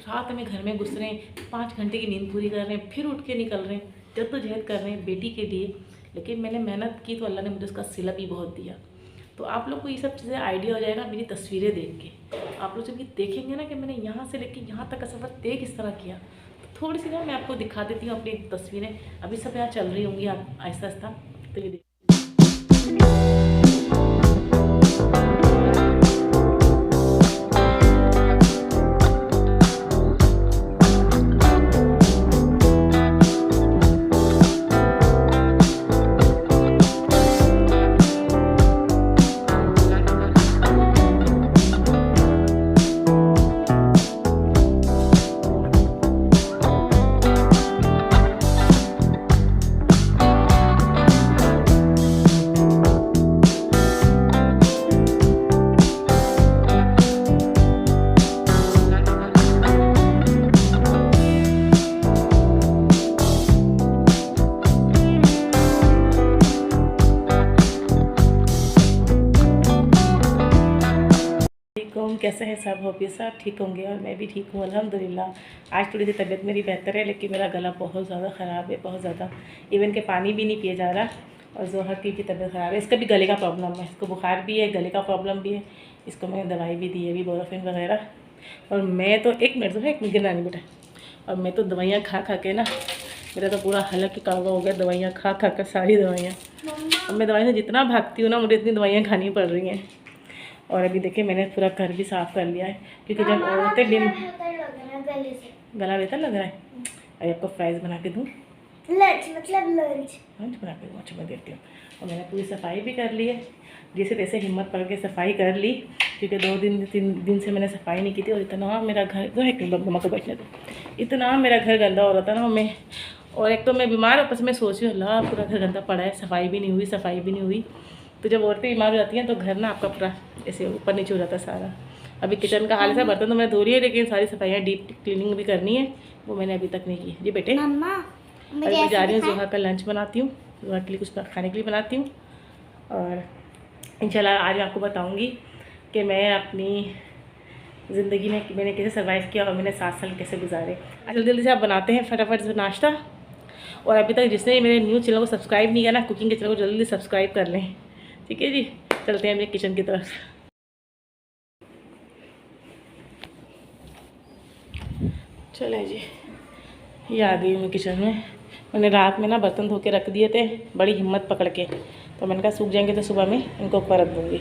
रात में घर में घुस रहे हैं, 5 घंटे की नींद पूरी कर रहे हैं, फिर उठ के निकल रहे हैं, जद्दोजहद कर रहे हैं बेटी के लिए। लेकिन मैंने मेहनत की तो अल्लाह ने मुझे उसका सिला भी बहुत दिया। तो आप लोग को ये सब चीज़ें आइडिया हो जाएगा मेरी तस्वीरें देख के। आप लोग जब ये देखेंगे ना कि मैंने यहाँ से लेके यहाँ तक का सफ़र तय किस तरह किया, तो थोड़ी सी ना मैं आपको दिखा देती हूँ अपनी तस्वीरें। अभी सब यहाँ चल रही होंगी आप आहिस्ता आहिस्ता, तो ये कैसे हैं सब? होप ये सब ठीक होंगे और मैं भी ठीक हूँ अल्हम्दुलिल्लाह। आज थोड़ी सी तबीयत मेरी बेहतर है, लेकिन मेरा गला बहुत ज़्यादा ख़राब है, बहुत ज़्यादा। इवन के पानी भी नहीं पिए जा रहा। और जोहर की भी तबीयत ख़राब है, इसका भी गले का प्रॉब्लम है, इसको बुखार भी है, गले का प्रॉब्लम भी है। इसको मैंने दवाई भी दी है अभी, बोरोफिन वगैरह। और मैं तो एक मिनट गिरा नहीं बेटा। और मैं तो दवाइयाँ खा खा के ना, मेरा तो पूरा हलक कावा हो गया दवाइयाँ खा खा कर, सारी दवाइयाँ। अब मैं दवाई से जितना भागती हूँ ना, मुझे इतनी दवाइयाँ खानी पड़ रही हैं। और अभी देखिए मैंने पूरा घर भी साफ़ कर लिया है, क्योंकि जब औरतें गला बेहतर लग रहा है। अरे आपको फ्राइज़ बना के दूँ? लंच बना के दूँ? अच्छा मैं देती हूँ। और मैंने पूरी सफाई भी कर ली है, जैसे तैसे हिम्मत पड़ के सफाई कर ली, क्योंकि 3 दिन से मैंने सफाई नहीं की थी। और इतना मेरा घर जो है, मम्मा को बैठने दो, इतना मेरा घर गंदा हो रहा था ना मैं। और एक तो मैं बीमार, ऊपर से मैं सोच रही हूँ अल्लाह पूरा घर गंदा पड़ा है, सफाई भी नहीं हुई। तो जब औरतें बीमार हो जाती हैं तो घर ना आपका पूरा ऐसे ऊपर नीचे हो जाता है सारा। अभी किचन का हाल ऐसा, बर्तन तो मैं धो रही है, लेकिन सारी सफाइयाँ डीप क्लीनिंग भी करनी है, वो मैंने अभी तक नहीं की। जी बेटे, अभी मैं जा रही हूँ, जोहा का लंच बनाती हूँ, जोहा के लिए कुछ खाने के लिए बनाती हूँ। और इंशाल्लाह आज मैं आपको बताऊँगी कि मैं अपनी ज़िंदगी में मैंने कैसे सर्वाइव किया और मैंने 7 साल कैसे गुजारे। जल्दी जल्दी से आप बनाते हैं फटाफट से नाश्ता। और अभी तक जिसने मेरे न्यू चैनल को सब्सक्राइब नहीं किया ना, कुकिंग के चैनल को जल्दी सब्सक्राइब कर लें, ठीक है जी। चलते हैं मेरे किचन की तरफ। चलें जी, ये आ गई मैं किचन में। मैंने रात में ना बर्तन धो के रख दिए थे बड़ी हिम्मत पकड़ के, तो मैंने कहा सूख जाएंगे तो सुबह में इनको ऊपर रख दूँगी।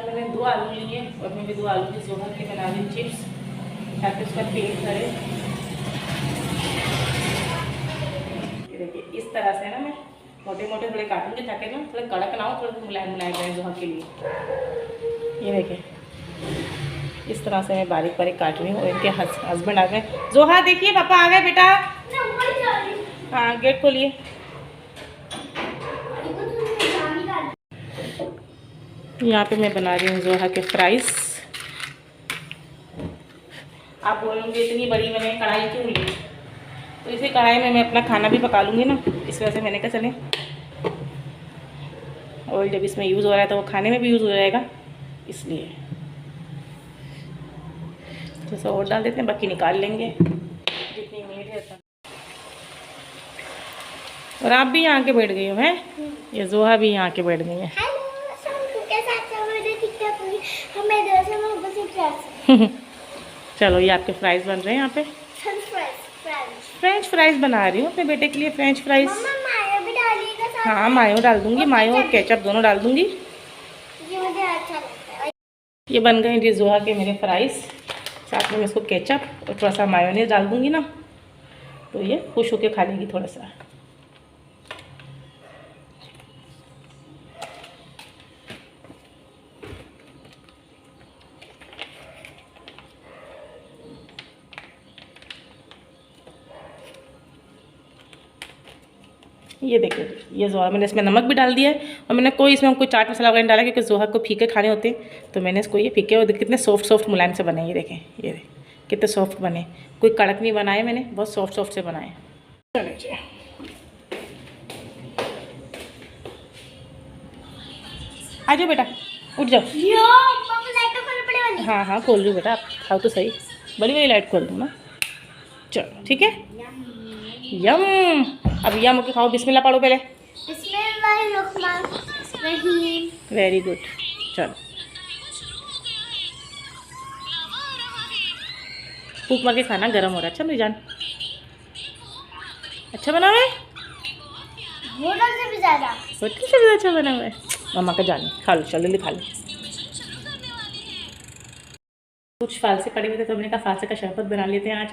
मैंने 2 आलू लिए और मैं भी 2 आलू की जोहर के बना रही चिप्स, ताकि उसका पेट भरे। ये देखिए इस तरह से ना मैं मोटे मोटे थोड़े काटूंगी, ताकि ना थोड़े कड़क ना हो, थोड़े मुलायम मुलायम रहे जोहर के लिए। ये देखिए इस तरह से मैं बारीक बारीक काट रही हूँ। और इनके हस्बैंड आ गए। जोहा देखिए पापा आ गए बेटा। हाँ गेट खोलिए। यहाँ पे मैं बना रही हूँ जोहा के फ्राइज़। आप बोलोगे इतनी बड़ी मैंने कढ़ाई क्यों ली, तो इसी कढ़ाई में मैं अपना खाना भी पका लूँगी ना, इस वजह से मैंने कहा चलें ऑयल जब इसमें यूज़ हो रहा है तो वो खाने में भी यूज़ हो जाएगा, इसलिए थोड़ा सा और डाल देते हैं, बाकी निकाल लेंगे जितनी नीड है। और आप भी यहाँ के बैठ गई हो हैं, ये जोहा भी यहाँ के बैठ गई है। चलो ये आपके फ्राइज़ बन रहे हैं यहाँ पे। फ्रेंच फ्राइज़ बना रही हूँ अपने बेटे के लिए, फ्रेंच फ्राइज़। हाँ मायो डाल दूँगी, मायो और केचप दोनों डाल दूँगी। ये मुझे अच्छा लगता है। ये बन गए जी जोहा के मेरे फ्राइज़। साथ में मैं इसको केचप और थोड़ा सा मायोनीज डाल दूँगी ना, तो ये खुश होके खा लेगी थोड़ा सा। ये देखिए, ये जोहा, मैंने इसमें नमक भी डाल दिया है और मैंने कोई इसमें कोई चाट मसाला वगैरह नहीं डाला क्योंकि जोहा को फीके खाने होते हैं। तो मैंने इसको ये फीके और कितने सॉफ्ट सॉफ्ट मुलायम से बने, ये देखें, ये कितने सॉफ्ट बने, कोई कड़क नहीं बनाए मैंने, बहुत सॉफ्ट सॉफ्ट से बनाए। चलिए जी, आ जाओ बेटा, उठ जाओ। हाँ हाँ खोल रही बेटा, आप खाओ तो सही, बड़ी बड़ी लाइट खोल दूँ ना। चलो ठीक है, यम। अब यम के खाओ, बिस्मिल्लाह पढ़ो पहले। Very good. चलो फूक मार के खाना, गर्म हो रहा है। अच्छा मेरी जान, अच्छा बना हुआ है, होटल से भी ज़्यादा, होटल से भी अच्छा बना हुआ है। मम्मा का जान, खा लो, चलो खा लो। कुछ फालसे पड़े हुए थे तो हमने कहा फालसे का शरबत बना लेते हैं आज।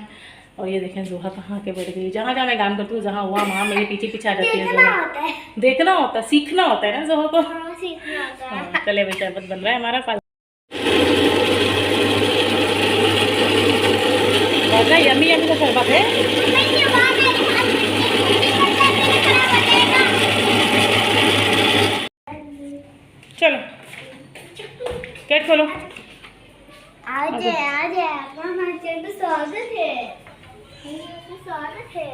और ये देखें जोहा कहाँ के बढ़ गई, जहाँ जहाँ मैं काम करती हूँ, जहाँ हुआ वहाँ मेरे पीछे पीछे आ जाती है। देखना होता है, देखना होता है, सीखना होता है ना जोहा को। हाँ, सीखना होता है। हाँ, चले भाई, शरबत बन रहा है हमारा। फालसा यमी यमी का शरबत है। चलो गेट खोलो। आज मामा चलो, स्वागत है, स्वागत है।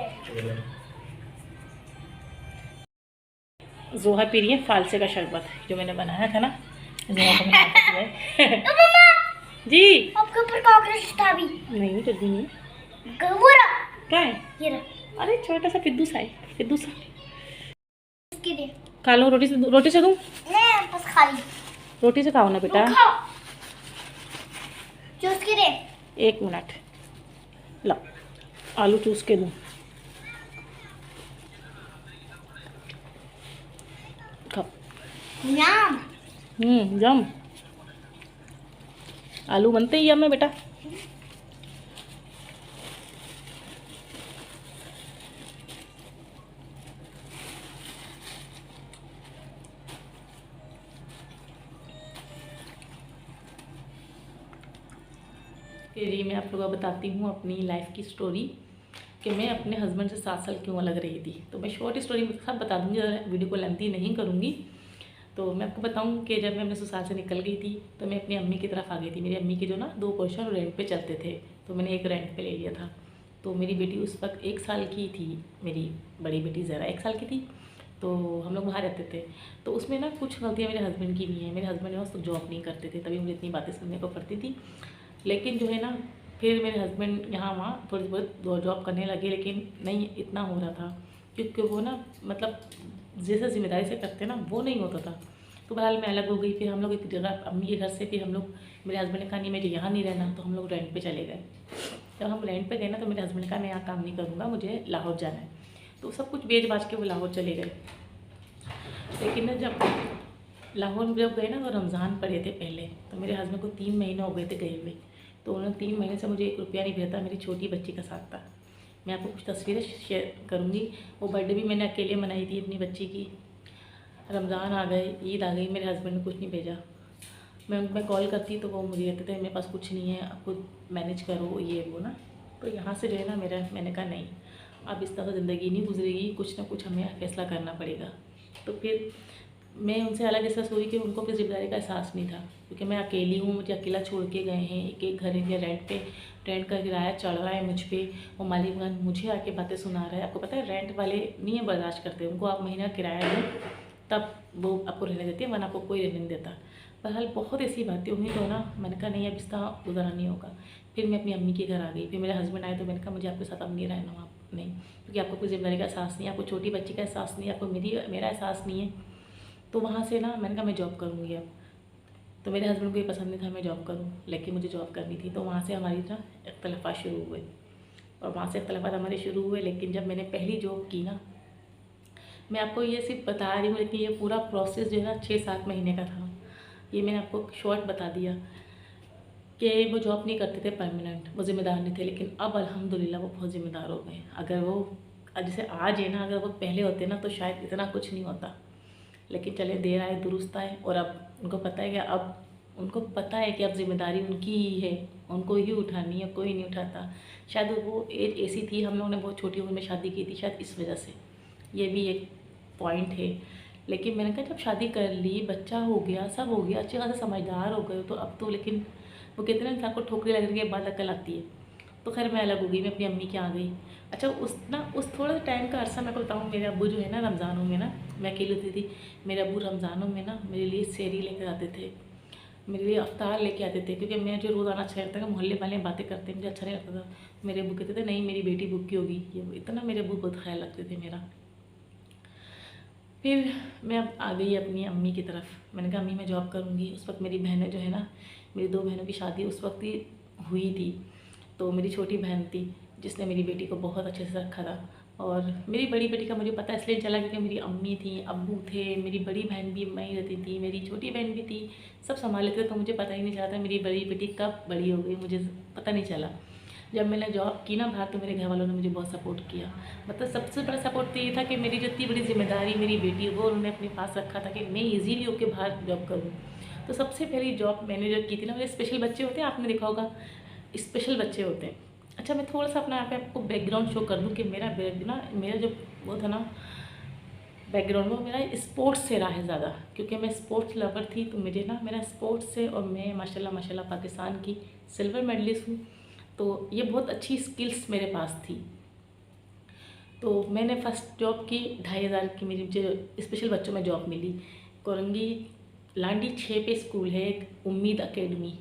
जोहा पी रही है फालसे का शरबत जो मैंने बनाया था ना, जोहा को मैंने आता दिया है। जी आपके ऊपर कॉकरोच था भी नहीं, जल्दी नहीं क्या है, ये रहा। अरे छोटा सा पिद्दू सा है, पिद्दू सा। उसके लिए खा लो, रोटी से दूँ, नहीं, बस खाली रोटी से खाओ ना बेटा। चूस के दे। 1 मिनट, लो आलू चूस के दूँ, खाओ। जम आलू बनते ही हमें बेटा। जी मैं आप लोगों को बताती हूँ अपनी लाइफ की स्टोरी कि मैं अपने हस्बैंड से 7 साल क्यों अलग रही थी। तो मैं शॉर्ट स्टोरी सब बता दूँगी, वीडियो को लेंथी नहीं करूँगी। तो मैं आपको बताऊँ कि जब मैं अपने ससुराल से निकल गई थी तो मैं अपनी अम्मी की तरफ आ गई थी। मेरी अम्मी के जो ना 2 पोर्शन रेंट पे चलते थे, तो मैंने एक रेंट पे ले लिया था। तो मेरी बेटी उस वक्त 1 साल की थी, मेरी बड़ी बेटी ज़रा 1 साल की थी। तो हम लोग वहाँ रहते थे। तो उसमें ना कुछ गलतियाँ मेरे हस्बैंड की भी हैं। मेरे हस्बैंड जो जॉब नहीं करते थे, तभी मुझे इतनी बातें सुनने को पड़ती थी। लेकिन जो है ना, फिर मेरे हस्बैंड यहाँ वहाँ थोड़ी बहुत जॉब करने लगे, लेकिन नहीं इतना हो रहा था क्योंकि वो ना मतलब जैसे जिम्मेदारी से करते ना वो नहीं होता था। तो बहरहाल मैं अलग हो गई। फिर हम लोग एक जगह अम्मी के घर से, फिर हम लोग, मेरे हस्बैंड ने कहा नहीं मुझे यहाँ नहीं रहना, तो हम लोग रेंट पे चले गए। जब हम रेंट पे गए ना तो मेरे हस्बैंड ने कहा मैं यहाँ काम नहीं करूँगा, मुझे लाहौर जाना है। तो सब कुछ बेच बाज के वो लाहौर चले गए। लेकिन ना जब लाहौर में जब गए ना तो रमज़ान पड़े थे पहले, तो मेरे हस्बैंड को 3 महीने हो गए थे गए हुए। तो उन्होंने 3 महीने से मुझे 1 रुपया नहीं भेजा, मेरी छोटी बच्ची का साथ था। मैं आपको कुछ तस्वीरें शेयर करूँगी। वो बर्थडे भी मैंने अकेले मनाई थी अपनी बच्ची की। रमज़ान आ गए, ईद आ गई, मेरे हस्बैंड ने कुछ नहीं भेजा। मैं उनमें कॉल करती तो वो मुझे कहते थे मेरे पास कुछ नहीं है, आप खुद मैनेज करो ये वो ना। तो यहाँ से जो है ना मैंने कहा नहीं, अब इस तरह ज़िंदगी नहीं गुजरेगी, कुछ ना कुछ हमें फैसला करना पड़ेगा। तो फिर मैं उनसे अलग ऐसा हुई कि उनको फिर जिम्मेदारी का एहसास नहीं था, क्योंकि मैं अकेली हूँ, मुझे अकेला छोड़ के गए हैं। एक घर के रेंट का किराया चढ़ रहा है मुझ पर, वो मालिक मुझे आके बातें सुना रहा है। आपको पता है रेंट वाले नहीं है बर्दाश्त करते, उनको आप महीना किराया दें तब वो आपको रहने देती है, वरना आपको कोई रहने नहीं देता। बहरहाल बहुत ऐसी बातें हुई तो ना मैंने कहा नहीं अब इस तरह गुजारा नहीं होगा। फिर मैं अपनी अम्मी के घर आ गई। फिर मेरे हस्बैंड आए तो मैंने कहा मुझे आपके साथ अब नहीं रहना, आप नहीं, क्योंकि आपको कोई जिम्मेदारी का एहसास नहीं है, आपको छोटी बच्ची का एहसास नहीं है, आपको मेरा एहसास नहीं है। तो वहाँ से ना मैंने कहा मैं जॉब करूँगी अब। तो मेरे हस्बैंड को ये पसंद नहीं था मैं जॉब करूँ, लेकिन मुझे जॉब करनी थी। तो वहाँ से हमारी ना इख्तलाफात शुरू हुए, और वहाँ से इख्तलाफात हमारे शुरू हुए। लेकिन जब मैंने पहली जॉब की ना, मैं आपको ये सिर्फ बता रही हूँ, लेकिन ये पूरा प्रोसेस जो है ना 6-7 महीने का था। ये मैंने आपको शॉर्ट बता दिया कि वो जॉब नहीं करते थे परमानेंट, वो ज़िम्मेदार नहीं थे। लेकिन अब अल्हम्दुलिल्लाह वो बहुत ज़िम्मेदार हो गए। अगर वो जैसे आज है ना, अगर वो पहले होते ना तो शायद इतना कुछ नहीं होता। लेकिन चले देर आए दुरुस्त आए, और अब उनको पता है कि अब जिम्मेदारी उनकी ही है, उनको ही उठानी है, कोई नहीं उठाता। शायद वो एज ऐसी थी, हम लोगों ने बहुत छोटी उम्र में शादी की थी, शायद इस वजह से ये भी एक पॉइंट है। लेकिन मैंने कहा जब शादी कर ली, बच्चा हो गया, सब हो गया, अच्छे खासे समझदार हो गए, तो अब तो लेकिन वो कहते हैं ना इंसान को ठोकरी लगने के बाद अकल आती है। तो खैर मैं अलग हो गई, मैं अपनी अम्मी के आ गई। अच्छा उस थोड़ा टाइम का अरसा मैं को बताऊँ, मेरे अब्बू जो है ना रमज़ानों में ना, मैं अकेली होती थी, मेरे अब्बू रमज़ानों में ना मेरे लिए सेहरी लेकर आते थे, मेरे लिए अफ्तार लेके आते थे, क्योंकि मैं जो रोज़ाना अच्छा लगता था, मोहल्ले वाले बातें करते मुझे अच्छा नहीं लगता था। मेरे अब्बू कहते थे नहीं मेरी बेटी भूखी होगी, ये इतना मेरे अब्बू बहुत ख्याल रखते थे मेरा। फिर मैं अब आ गई अपनी अम्मी की तरफ। मैंने कहा अम्मी मैं जॉब करूँगी। उस वक्त मेरी बहनें जो है ना, मेरी 2 बहनों की शादी उस वक्त ही हुई थी। तो मेरी छोटी बहन थी जिसने मेरी बेटी को बहुत अच्छे से रखा था, और मेरी बड़ी बेटी का मुझे पता इसलिए चला क्योंकि मेरी अम्मी थी, अब्बू थे, मेरी बड़ी बहन भी वहीं रहती थी, मेरी छोटी बहन भी थी, सब संभाल लेते थे। तो मुझे पता ही नहीं चला था मेरी बड़ी बेटी कब बड़ी हो गई, मुझे पता नहीं चला। जब मैंने जॉब की ना बाहर, तो मेरे घर वालों ने मुझे बहुत सपोर्ट किया। मतलब सबसे बड़ा सपोर्ट तो ये था कि मेरी जो इतनी बड़ी जिम्मेदारी मेरी बेटी वो उन्होंने अपने पास रखा था कि मैं ईजीली होकर बाहर जॉब करूँ। तो सबसे पहली जॉब मैंने जो की थी ना, मेरे स्पेशल बच्चे होते हैं, आपने देखा होगा स्पेशल बच्चे होते हैं। अच्छा मैं थोड़ा सा अपना यहाँ पे आपको बैकग्राउंड शो कर दूँ कि मेरा जो वो था ना बैकग्राउंड, वो मेरा स्पोर्ट्स से रहा है ज़्यादा, क्योंकि मैं स्पोर्ट्स लवर थी। तो मुझे ना मेरा स्पोर्ट्स से, और मैं माशाल्लाह माशाल्लाह पाकिस्तान की सिल्वर मेडलिस्ट हूँ, तो ये बहुत अच्छी स्किल्स मेरे पास थी। तो मैंने फ़र्स्ट जॉब की 2,500 की, मेरी मुझे स्पेशल बच्चों में जॉब मिली। कोरंगी लांडी 6 पे स्कूल है एक उम्मीद अकेडमी,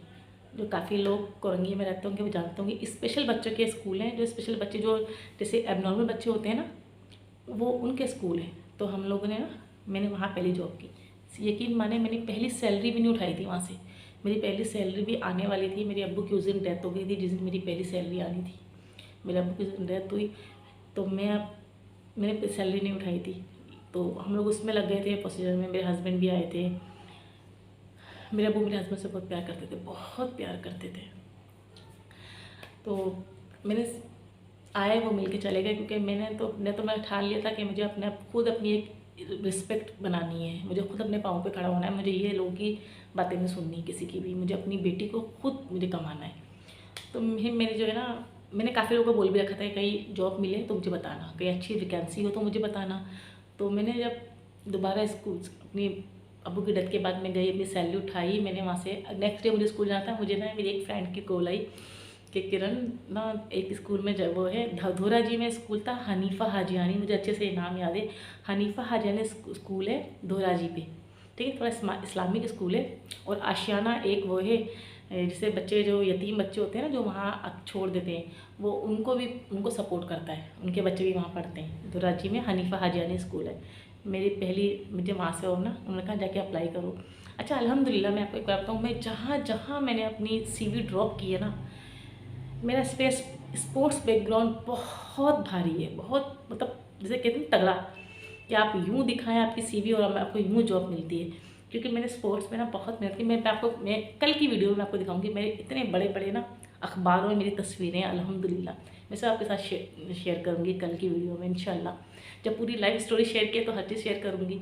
जो काफ़ी लोग कोरंगी में रहते होंगे वो जानते होंगे। स्पेशल बच्चों के स्कूल हैं, जो स्पेशल बच्चे जो जैसे एबनॉर्मल बच्चे होते हैं ना, वो उनके स्कूल हैं। तो हम लोगों ने ना, मैंने वहाँ पहली जॉब की। यकीन माने मैंने पहली सैलरी भी नहीं उठाई थी वहाँ से। मेरी पहली सैलरी भी आने वाली थी, मेरे अब्बू की उस दिन डेथ हो गई थी जिस दिन मेरी पहली सैलरी आनी थी। मेरे अब्बू की उस दिन डेथ हुई, तो मैंने सैलरी नहीं उठाई थी। तो हम लोग उसमें लग गए थे प्रोसीजर में। मेरे हस्बैंड भी आए थे। मेरे अब्बू मेरे हस्बैंड से बहुत प्यार करते थे, बहुत प्यार करते थे। तो मैंने आए, वो मिल के चले गए, क्योंकि मैं ठान लिया था कि मुझे अपने खुद अपनी एक रिस्पेक्ट बनानी है, मुझे खुद अपने पाँव पे खड़ा होना है, मुझे ये लोगों की बातें नहीं सुननी किसी की भी, मुझे अपनी बेटी को खुद मुझे कमाना है। तो मेरे जो है ना, मैंने काफ़ी लोगों को बोल भी रखा था कि कहीं जॉब मिले तो मुझे बताना, कहीं अच्छी वैकेंसी हो तो मुझे बताना। तो मैंने जब दोबारा स्कूल अपनी अब्बू की डेथ के बाद मैं गई, अपनी सैलरी उठाई, मैंने वहाँ से नेक्स्ट डे मुझे स्कूल जाना था। मुझे ना मेरी एक फ्रेंड की कॉल आई कि किरण ना एक स्कूल में जब वो है धोरा जी में स्कूल था, हनीफ़ा हाजियानी, मुझे अच्छे से नाम याद है, हनीफ़ा हाजियानी स्कूल है धोरा जी पे, ठीक है, थोड़ा इस्लामिक स्कूल है। और आशियाना एक वो है, जैसे बच्चे जो यतीम बच्चे होते हैं ना, जो वहाँ छोड़ देते हैं, वो उनको सपोर्ट करता है, उनके बच्चे भी वहाँ पढ़ते हैं। धोरा जी में हनीफ़ा हाजियानी स्कूल है। मेरी पहली मुझे वहाँ से हो ना, उन्होंने कहा जाके अप्लाई करो। अच्छा अल्हम्दुलिल्लाह, मैं आपको एक बात बताऊँ, मैं जहाँ जहाँ मैंने अपनी CV ड्रॉप की है ना, मेरा स्पोर्ट्स बैकग्राउंड बहुत भारी है, बहुत, मतलब जैसे कहते हैं तगड़ा, कि आप यूँ दिखाएं आपकी CV और आपको यूँ जॉब मिलती है। क्योंकि मैंने स्पोर्ट्स में ना बहुत मेहनत की। मैं कल की वीडियो में आपको दिखाऊंगी, मेरे इतने बड़े बड़े ना अखबारों में मेरी तस्वीरें हैं अल्हम्दुलिल्लाह। मैं सब आपके साथ शेयर करूँगी कल की वीडियो में इंशाल्लाह। जब पूरी लाइफ स्टोरी शेयर की तो हर चीज़ शेयर करूँगी।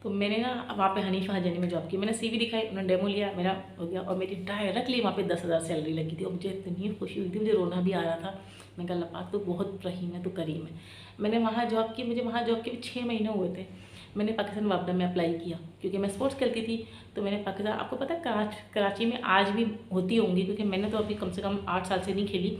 तो मैंने ना वहाँ पे हनीफ़ा हाजियानी में जॉब की, मैंने CV दिखाई, उन्होंने डेमो लिया, मेरा हो गया, और मेरी डायरेक्टली वहाँ पे 10,000 सैलरी लगी थी। और मुझे इतनी खुशी हुई थी, मुझे रोना भी आ रहा था। मैं कहा अल्लाह पाक तो बहुत रहीम है, तो करीम है। मैंने वहाँ जॉब की, मुझे वहाँ जॉब के भी 6 महीने हुए थे। मैंने पाकिस्तान वापडा में अप्लाई किया, क्योंकि मैं स्पोर्ट्स खेलती थी। तो मैंने पाकिस्तान, आपको पता है कराची में आज भी होती होंगी, क्योंकि मैंने तो अभी कम से कम 8 साल से नहीं खेली।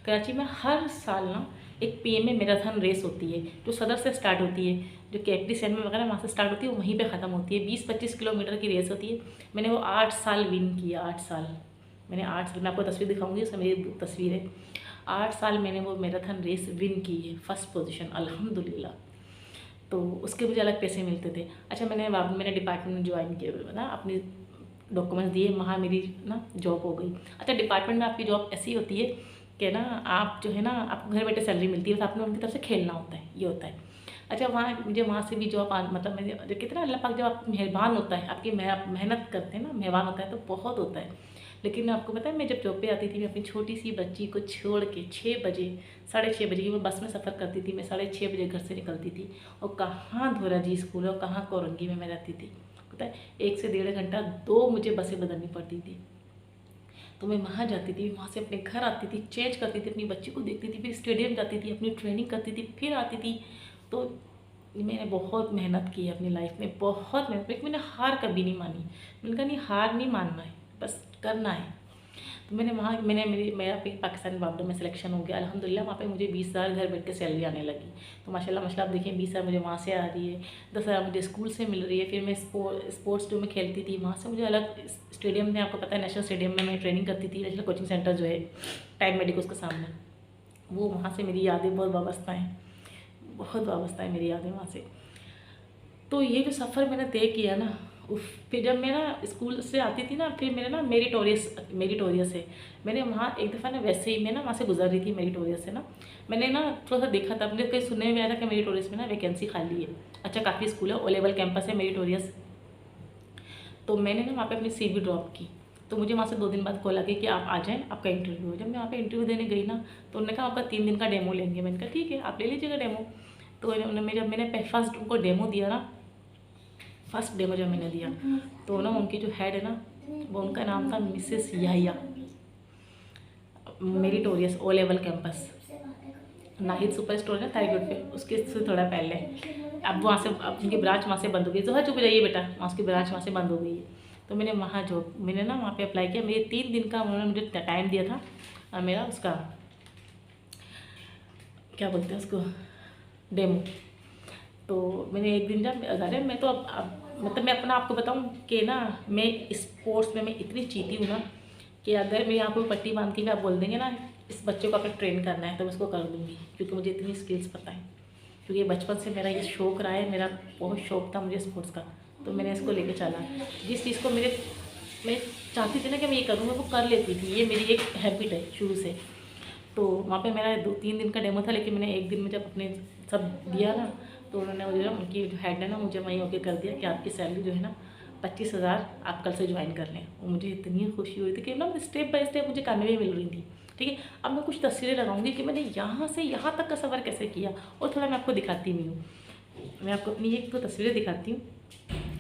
कराची में हर साल ना एक PMA मैराथन रेस होती है, जो सदर से स्टार्ट होती है, जो कैपरी सैन वगैरह वहाँ से स्टार्ट होती है, वहीं पे ख़त्म होती है। 20-25 किलोमीटर की रेस होती है। मैंने वो 8 साल विन किया, 8 साल। मैंने 8 साल, मैं आपको तस्वीर दिखाऊंगी, उसमें मेरी तस्वीर है। 8 साल मैंने वो मैराथन रेस विन की है, फर्स्ट पोजीशन अल्हम्दुलिल्लाह। तो उसके मुझे अलग पैसे मिलते थे। अच्छा मैंने डिपार्टमेंट में ज्वाइन किया ना, अपनी डॉक्यूमेंट्स दिए, वहाँ मेरी ना जॉब हो गई। अच्छा डिपार्टमेंट में आपकी जॉब ऐसी होती है कि ना, आप जो है ना, आपको घर बैठे सैलरी मिलती है, बस आपने उनकी तरफ से खेलना होता है, ये होता है। अच्छा मुझे वहाँ से भी जॉब मतलब मैंने कितना, अल्लाह पाक जब आप मेहरबान होता है, आपकी मेहनत करते हैं ना, मेहरबान होता है तो बहुत होता है। लेकिन आपको पता है, मैं जब जॉब पे आती थी, मैं अपनी छोटी सी बच्ची को छोड़ के 6 बजे, 6:30 बजे की मैं बस में सफ़र करती थी, मैं 6:30 बजे घर से निकलती थी, और कहाँ धोरा जी स्कूल है और कहाँ कोरंगी में मैं रहती थी, पता है 1 से 1.5 घंटा 2 मुझे बसें बदलनी पड़ती थी। तो मैं वहाँ जाती थी, वहाँ से अपने घर आती थी, चेंज करती थी, अपनी बच्ची को देखती थी, फिर स्टेडियम जाती थी, अपनी ट्रेनिंग करती थी, फिर आती थी। तो मैंने बहुत मेहनत की है अपनी लाइफ में, बहुत मेहनत, लेकिन मैंने हार कभी नहीं मानी। मैंने कहा नहीं, हार नहीं मानना है, बस करना है। तो मैंने वहाँ मेरा फिर पाकिस्तान बॉर्डर में सिलेक्शन हो गया अल्हम्दुलिल्लाह। वहाँ पे मुझे 20,000 घर बैठ के सैलरी आने लगी। तो माशाल्लाह माशाल्लाह आप देखिए, 20,000 मुझे वहाँ से आ रही है, 10,000 मुझे स्कूल से मिल रही है। फिर मैं स्पोर्ट्स जो मैं खेलती थी वहाँ से मुझे अलग स्टेडियम में, आपको पता है नेशनल स्टेडियम में मैं ट्रेनिंग करती थी, नेशनल कोचिंग सेंटर जो है टाइम मेडिकोस के सामने, वो वहाँ से मेरी यादें बहुत वाबस्ता हैं, बहुत वाबस्ता है मेरी यादें वहाँ से। तो ये जो सफ़र मैंने तय किया ना, उफ, फिर जब मैं ना स्कूल से आती थी ना, फिर मेरे ना मेरिटोरियस है, मैंने वहाँ एक दफ़ा ना वैसे ही मैं ना वहाँ से गुजर रही थी मेरिटोरियस से ना, मैंने ना थोड़ा सा देखा था, मुझे कहीं सुनने में आया था कि मेरिटोरियस में ना वैकेंसी खाली है। अच्छा, काफ़ी स्कूल है, ओ लेवल कैंपस है मेरिटोरियस। तो मैंने ना वहाँ पे अपनी CV ड्रॉप की। तो मुझे वहाँ से 2 दिन बाद कॉल आ गई कि आप आ जाएँ, आपका इंटरव्यू है। जब मैं वहाँ पे इंटरव्यू देने गई ना, तो उन्होंने कहा आपका 3 दिन का डेमो लेंगे। मैंने कहा ठीक है, आप ले लीजिएगा डेमो। तो उन्होंने जब मैंने फर्स्ट उनको डेमो दिया ना, फर्स्ट डेमो जब मैंने दिया, तो ना उनकी जो हेड है ना, वो उनका नाम था mrs Yahiya, meritorious O level campus, Nahid super store है ना तारीगुट पे, उसके से थोड़ा पहले। अब वहाँ से, अब उनकी ब्रांच वहाँ से बंद हो गई। तो चुप हो जाइए बेटा, वहाँ उसकी ब्रांच वहाँ से बंद हो गई है। तो मैंने वहाँ मैंने ना वहाँ पे अप्लाई किया। मेरे 3 दिन का उन्होंने मुझे टाइम दिया था, और मेरा उसका क्या बोलते हैं उसको, डेमो। तो मैंने एक दिन जब, अरे मैं तो अब मतलब मैं अपना आपको बताऊं कि ना, मैं स्पोर्ट्स में मैं इतनी चीती हूँ ना, कि अगर मैं यहाँ कोई पट्टी बांध के भी आप बोल देंगे ना इस बच्चे को आपने ट्रेन करना है, तो मैं उसको कर दूँगी, क्योंकि मुझे इतनी स्किल्स पता है। क्योंकि बचपन से मेरा ये शौक़ रहा है, मेरा बहुत शौक़ था मुझे स्पोर्ट्स का, तो मैंने इसको लेके चला। जिस चीज़ को मैं चाहती थी ना कि मैं ये करूँ, मैं वो कर लेती थी। ये मेरी एक हैबिट है शुरू से। तो वहाँ पे मेरा 2-3 दिन का डेमो था, लेकिन मैंने एक दिन में जब अपने सब दिया ना, तो उन्होंने मुझे ना, उनकी जो हेड है ना, मुझे वहीं ओके कर दिया कि आपकी सैलरी जो है ना 25,000 आप कल से ज्वाइन कर लें। और मुझे इतनी खुशी हुई थी कि ना स्टेप बाय स्टेप मुझे कामयाबी मिल रही थी। ठीक है, अब मैं कुछ तस्वीरें लगाऊंगी कि मैंने यहाँ से यहाँ तक का सफ़र कैसे किया, और थोड़ा मैं आपको दिखाती भी हूँ। मैं आपको अपनी एक 2 तस्वीरें दिखाती हूँ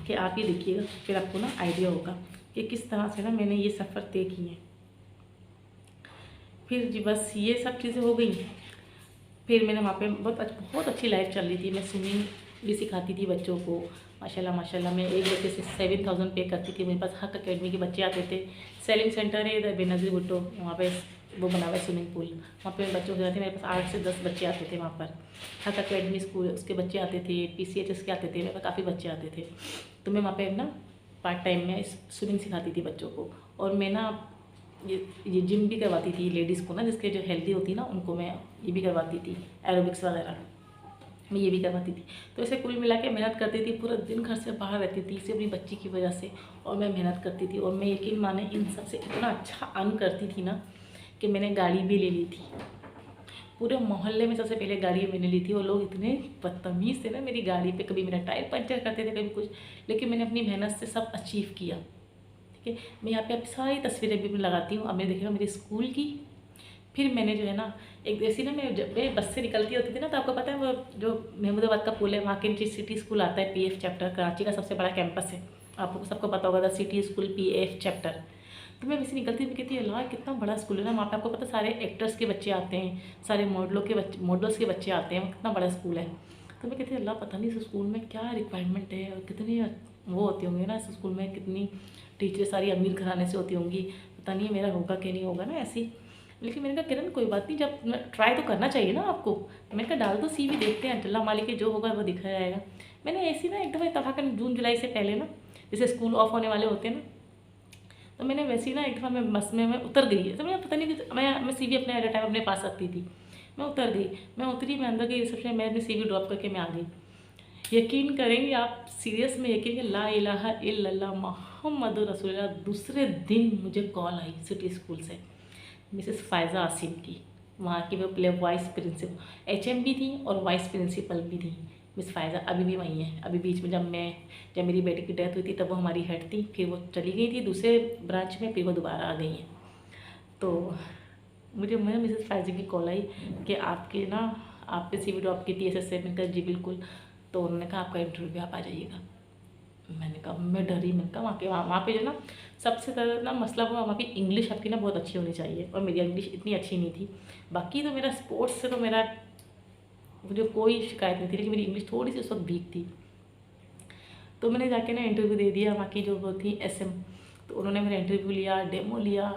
कि आप ये देखिएगा, फिर आपको ना आइडिया होगा कि किस तरह से ना मैंने ये सफ़र तय किए हैं। फिर जी बस ये सब चीज़ें हो गई। फिर मैंने वहाँ पे बहुत अच्छी लाइफ चल रही थी। मैं स्विमिंग भी सिखाती थी बच्चों को, माशाल्लाह माशाल्लाह। मैं एक बच्चे से 7,000 पे करती थी। मेरे पास हक अकेडमी के बच्चे आते थे। सेलिंग सेंटर है इधर बेनज़ीर भुट्टो, वहाँ पे वो बना हुआ है स्विमिंग पूल, वहाँ पे बच्चों के जाते। मेरे पास 8 से 10 बच्चे आते थे वहाँ पर। हक अकेडमी स्कूल, उसके बच्चे आते थे, PCHS के आते थे, मेरे पास काफ़ी बच्चे आते थे। तो मैं वहाँ पर ना पार्ट टाइम में स्विमिंग सिखाती थी बच्चों को। और मैं ना ये जिम भी करवाती थी लेडीज़ को ना, जिसके जो हेल्दी होती ना, उनको मैं ये भी करवाती थी, एरोबिक्स वगैरह मैं ये भी करवाती थी। तो ऐसे कुल मिला के मेहनत करती थी, पूरा दिन घर से बाहर रहती थी सिर्फ अपनी बच्ची की वजह से, और मैं मेहनत करती थी। और मैं यकीन माने इन सब से इतना अच्छा अर्न करती थी ना, कि मैंने गाड़ी भी ले ली थी। पूरे मोहल्ले में सबसे पहले गाड़ी मैंने ली थी, और लोग इतने बदतमीज़ थे ना मेरी गाड़ी पे, कभी मेरा टायर पंचर करते थे, कभी कुछ, लेकिन मैंने अपनी मेहनत से सब अचीव किया। ठीक है, मैं यहाँ पे अब सारी तस्वीरें भी मैं लगाती हूँ। अब मैं देखिएगा मेरी स्कूल की। फिर मैंने जो है ना, एक ऐसी ना, मैं जब मैं बस से निकलती होती थी ना, तो आपको पता है वो जो महमूदाबाद का पुल है, वहाँ के नीचे सिटी स्कूल आता है, PF चैप्टर, कराची का सबसे बड़ा कैंपस है, आपको सबको पता होगा, the city school PF chapter. तो मैं वैसे निकलती हुई कहती है, अल्लाह कितना बड़ा स्कूल है ना, वहाँ पे आपको पता सारे एक्टर्स के बच्चे आते हैं, सारे मॉडल्स के बच्चे आते हैं, कितना बड़ा स्कूल है। तो मैं कहती अल्लाह पता नहीं इस स्कूल में क्या रिक्वायरमेंट है, और कितनी वो होती होंगी ना इस स्कूल में, कितनी टीचरें सारी अमीर घराने से होती होंगी, पता नहीं मेरा होगा कि नहीं होगा ना ऐसी। लेकिन मैंने कहा किरण कोई बात नहीं, जब ट्राई तो करना चाहिए ना आपको। मैंने कहा डाल दो CV, देखते हैं, अल्लाह मालिक के जो होगा वो दिखाया जाएगा। मैंने ऐसी ना एक दफ़ा इत्तफाकन जून जुलाई से पहले ना, जैसे स्कूल ऑफ होने वाले होते हैं ना, तो मैंने वैसे ही ना एक दफ़ा मैं बस में मैं उतर गई है। तो मैं पता नहीं कि मैं CV अपने एट टाइम अपने पास रखती थी। मैं उतर गई, मैं उतरी, मैं अंदर गई रिसेप्शन, मैं अपनी CV ड्रॉप करके मैं आ गई। यकीन करेंगे आप, सीरियस में यकीन कि ला इलाहा इल्लल्लाह मुहम्मदुर रसूलुल्लाह, दूसरे दिन मुझे कॉल आई सिटी स्कूल से, मिसेस फ़ायज़ा आसिम की, वहाँ की वो वाइस प्रिंसिपल HM भी थी और वाइस प्रिंसिपल भी थी। मिस फ़ायज़ा अभी भी वहीं है। अभी बीच में जब मेरी बेटी की डेथ हुई थी, तब वो हमारी हेड थी, फिर वो चली गई थी दूसरे ब्रांच में, फिर वो दोबारा आ गई हैं। तो मुझे मिसेस फ़ायज़ा की कॉल आई कि आपके ना, आप पे CV ड्रॉप की थी SSA में। जी बिल्कुल। तो उन्होंने कहा आपका इंटरव्यू पे आप आ जाइएगा। मैंने कहा, मैं डरी, मैंने कहा वहाँ पे जो ना सबसे ज़्यादा ना मसला हुआ, वहाँ की इंग्लिश आपकी ना बहुत अच्छी होनी चाहिए, और मेरी इंग्लिश इतनी अच्छी नहीं थी। बाकी तो मेरा स्पोर्ट्स से तो मेरा मुझे कोई शिकायत नहीं थी, लेकिन मेरी इंग्लिश थोड़ी सी उस वक्त वीक थी। तो मैंने जाके ना इंटरव्यू दे दिया वहाँ की जो वो थी SM। तो उन्होंने मेरा इंटरव्यू लिया, डेमो लिया,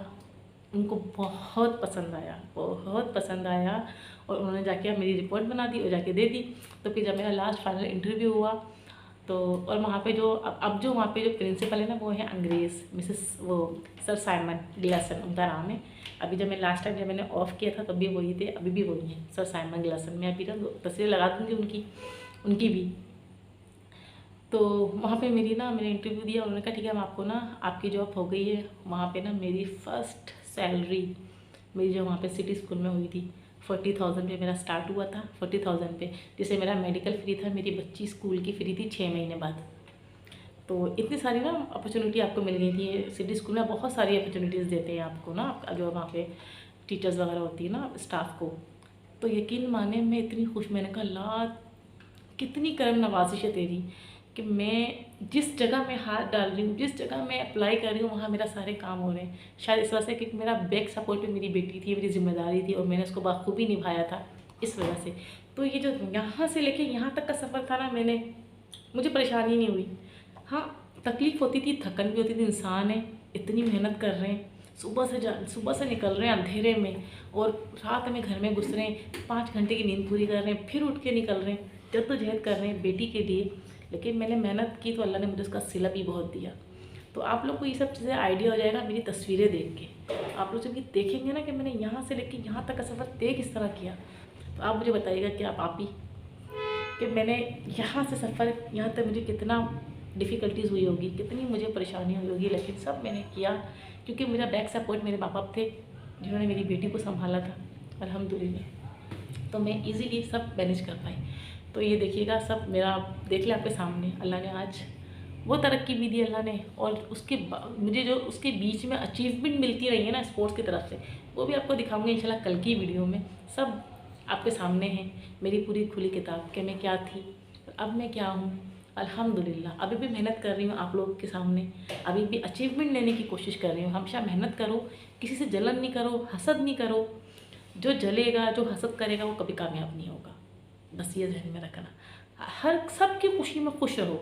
उनको बहुत पसंद आया, बहुत पसंद आया। और उन्होंने जाके मेरी रिपोर्ट बना दी और जाके दे दी। तो फिर जब मेरा लास्ट फाइनल इंटरव्यू हुआ तो, और वहाँ पे जो अब जो वहाँ पे जो प्रिंसिपल है ना वो है अंग्रेज़, मिसेस वो सर साइमन ग्लासन उनका नाम है। अभी जब मैं लास्ट टाइम जब मैंने ऑफ़ किया था तब भी वही थे, अभी भी वही हैं सर साइमन ग्लासन। मैं अभी ना तस्वीर लगा दूँगी उनकी भी। तो वहाँ पे मैंने इंटरव्यू दिया। उन्होंने कहा ठीक है हम आपको ना आपकी जॉब हो गई है। वहाँ पे ना मेरी फ़र्स्ट सैलरी मेरी जो वहाँ पे सिटी स्कूल में हुई थी 40,000 पे मेरा स्टार्ट हुआ था। 40,000 पे, जैसे मेरा मेडिकल फ्री था, मेरी बच्ची स्कूल की फ्री थी 6 महीने बाद। तो इतनी सारी ना अपॉर्चुनिटी आपको मिल गई थी। सिटी स्कूल में बहुत सारी अपॉर्चुनिटीज़ देते हैं आपको ना, जो वहाँ पे टीचर्स वगैरह होती है ना स्टाफ को। तो यकीन माने मैं इतनी खुश, मैंने कहा अल्लाह कितनी करम नवाजिश है तेरी कि मैं जिस जगह मैं हाथ डाल रही हूँ, जिस जगह मैं अप्लाई कर रही हूँ वहाँ मेरा सारे काम हो रहे हैं। शायद इस वजह से कि मेरा बैक सपोर्ट भी मेरी बेटी थी, मेरी जिम्मेदारी थी और मैंने उसको बखूबी निभाया था इस वजह से। तो ये जो यहाँ से लेके यहाँ तक का सफ़र था ना, मुझे परेशानी नहीं हुई। हाँ तकलीफ़ होती थी, थकन भी होती थी, इंसान है इतनी मेहनत कर रहे हैं, सुबह से निकल रहे हैं अंधेरे में और रात में घर में घुस रहे हैं, 5 घंटे की नींद पूरी कर रहे हैं, फिर उठ के निकल रहे हैं, जद्दोजहद कर रहे हैं बेटी के लिए। लेकिन मैंने मेहनत की तो अल्लाह ने मुझे उसका सिला भी बहुत दिया। तो आप लोग को ये सब चीज़ें आइडिया हो जाएगा मेरी तस्वीरें देख के। आप लोग जब ये देखेंगे ना कि मैंने यहाँ से लेके यहाँ तक का सफ़र तय किस तरह किया, तो आप मुझे बताइएगा कि आप ही कि मैंने यहाँ से सफ़र यहाँ तक मुझे कितना डिफ़िकल्टीज़ हुई होगी, कितनी मुझे परेशानी हुई होगी, लेकिन सब मैंने किया क्योंकि मेरा बैक सपोर्ट मेरे माँ बाप थे जिन्होंने मेरी बेटी को संभाला था अल्हम्दुलिल्लाह। तो मैं इजीली सब मैनेज कर पाई। तो ये देखिएगा सब मेरा देख ले आपके सामने, अल्लाह ने आज वो तरक्की भी दी अल्लाह ने। और मुझे जो उसके बीच में अचीवमेंट मिलती रही है ना स्पोर्ट्स की तरफ से, वो भी आपको दिखाऊंगी इंशाल्लाह कल की वीडियो में। सब आपके सामने है मेरी पूरी खुली किताब कि मैं क्या थी अब मैं क्या हूँ अल्हम्दुलिल्लाह। अभी भी मेहनत कर रही हूँ आप लोगों के सामने, अभी भी अचीवमेंट लेने की कोशिश कर रही हूँ। हमेशा मेहनत करो, किसी से जलन नहीं करो, हसद नहीं करो। जो जलेगा, जो हसद करेगा वो कभी कामयाब नहीं होगा, बस ये ध्यान में रखना। हर सबकी खुशी में खुश रहो,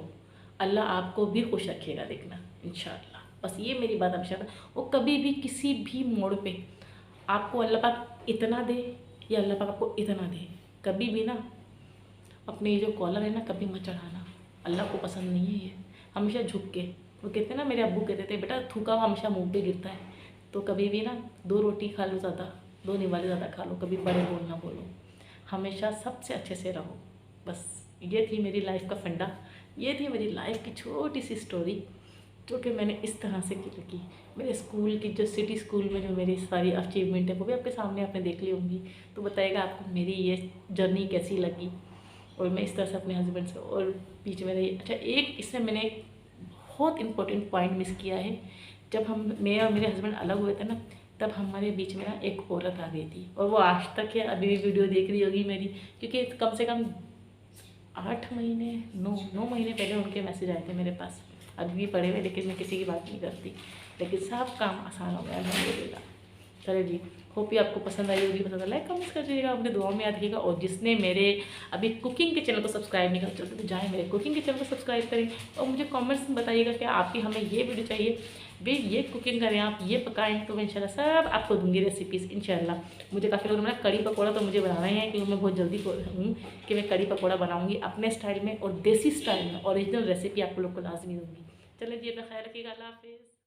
अल्लाह आपको भी खुश रखेगा, देखना इंशाअल्लाह। बस ये मेरी बात हमेशा, वो कभी भी किसी भी मोड़ पे आपको अल्लाह पाक इतना दे या अल्लाह पाक आपको इतना दे, कभी भी ना अपने ये जो कॉलर है ना कभी मत चढ़ाना, अल्लाह को पसंद नहीं है ये। हमेशा झुक के, वो कहते हैं ना, मेरे अब्बू कहते थे बेटा थूका हुआ हमेशा मुँह पे गिरता है। तो कभी भी ना 2 रोटी खा लो ज़्यादा, 2 निवाले ज़्यादा खा लो, कभी बड़े बोल ना बोलो, हमेशा सबसे अच्छे से रहो। बस ये थी मेरी लाइफ का फंडा, ये थी मेरी लाइफ की छोटी सी स्टोरी जो कि मैंने इस तरह से की। मेरे स्कूल की जो सिटी स्कूल में जो मेरी सारी अचीवमेंट है वो भी आपके सामने आपने देख ली होंगी। तो बताइएगा आपको मेरी ये जर्नी कैसी लगी। और मैं इस तरह से अपने हस्बैंड से और बीच में रही। अच्छा एक इसमें मैंने एक बहुत इम्पोर्टेंट पॉइंट मिस किया है। जब मैं और मेरे हस्बैंड अलग हुए थे ना, तब हमारे बीच में ना एक औरत आ गई थी और वो आज तक है, अभी भी वीडियो देख रही होगी मेरी, क्योंकि कम से कम 8 महीने 9 महीने पहले उनके मैसेज आए थे मेरे पास, अभी भी पड़े हुए, लेकिन मैं किसी की बात नहीं करती। लेकिन सब काम आसान हो गया अल्हम्दुलिल्लाह। चले जी, होप ही आपको पसंद आई होगी। पसंद लाइक कमेंट कर दीजिएगा, अपने दुआ में याद रखिएगा। और जिसने मेरे अभी कुकिंग के चैनल को सब्सक्राइब नहीं कर तो जाए मेरे कुकिंग के चैनल को सब्सक्राइब करें और मुझे कमेंट्स में बताइएगा कि आपकी हमें ये वीडियो चाहिए, वे ये कुकिंग करें, आप ये पकाएं, तो मैं इंशाल्लाह सब आपको दूंगी रेसिपीज़ इंशाल्लाह। मुझे काफ़ी लोगों ने कड़ी पकौड़ा तो मुझे बनाना ही है, क्योंकि मैं बहुत जल्दी हूँ कि मैं कड़ी पकौड़ा बनाऊँगी अपने स्टाइल में और देसी स्टाइल में, ओरिजिनल रेसिपी आप लोग को लाजमी दूँगी। चलिए जी, अपना ख्याल रखिएगा, अल्लाह हाफिज़।